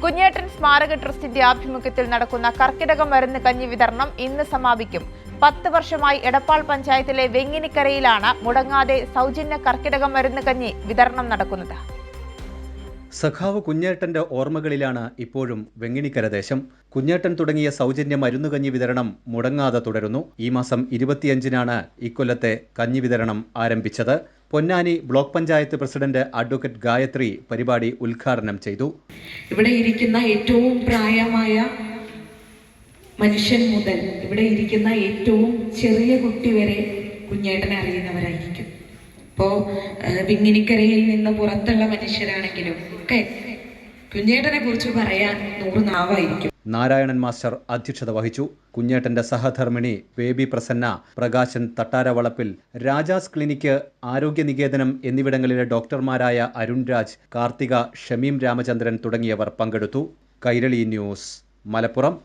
കുഞ്ഞേട്ടൻ സ്മാരക ട്രസ്റ്റിന്റെ ആഭിമുഖ്യത്തിൽ നടക്കുന്ന കർക്കിടക മരുന്ന് കഞ്ഞി വിതരണം ഇന്ന് സമാപിക്കും. 10 വർഷമായി എടപ്പാൾ പഞ്ചായത്തിലെ വെങ്ങിനിക്കരയിലാണ് മുടങ്ങാതെ സൗജന്യ കർക്കിടക മരുന്ന് കഞ്ഞി വിതരണം നടക്കുന്നത്. സഖാവ് കുഞ്ഞേട്ടന്റെ ഓർമ്മകളിലാണ് ഇപ്പോഴും വെങ്ങിനിക്കര ദേശം. കുഞ്ഞേട്ടൻ തുടങ്ങിയ സൗജന്യ മരുന്നുകഞ്ഞി വിതരണം മുടങ്ങാതെ തുടരുന്നു. ഈ മാസം 25-നാണ് ഇക്കൊല്ലത്തെ കഞ്ഞി വിതരണം ആരംഭിച്ചത്. Ponnani block panchayat president advocate Gayathri പരിപാടി ഉദ്ഘാടനം ചെയ്തു. ഇവിടെ ഇരിക്കുന്ന ഏറ്റവും പ്രായമായ മനുഷ്യൻ മുതൽ ഇവിടെ ഇരിക്കുന്ന ഏറ്റവും ചെറിയ കുട്ടി വരെ കുഞ്ഞേട്ടനെ അറിയുന്നവരായിരിക്കും. ഇപ്പോൾ വെങ്ങിനിക്കരയിൽ നിന്ന് പുറത്തുള്ള മനുഷ്യരാണെങ്കിലും ഒക്കെ കുഞ്ഞേട്ടനെ കുറിച്ച് പറയാൻ 100 നാവായിരിക്കും. നാരായണൻ മാസ്റ്റർ അധ്യക്ഷത വഹിച്ചു. കുഞ്ഞേട്ടന്റെ സഹധർമ്മിണി ബേബി പ്രസന്ന, പ്രകാശൻ തട്ടാരവളപ്പിൽ, രാജാസ് ക്ലിനിക്ക്, ആരോഗ്യനികേതനം എന്നിവിടങ്ങളിലെ ഡോക്ടർമാരായ അരുൺ രാജ്, കാർത്തിക, ഷമീം രാമചന്ദ്രൻ തുടങ്ങിയവർ പങ്കെടുത്തു. കൈരളി ന്യൂസ്, മലപ്പുറം.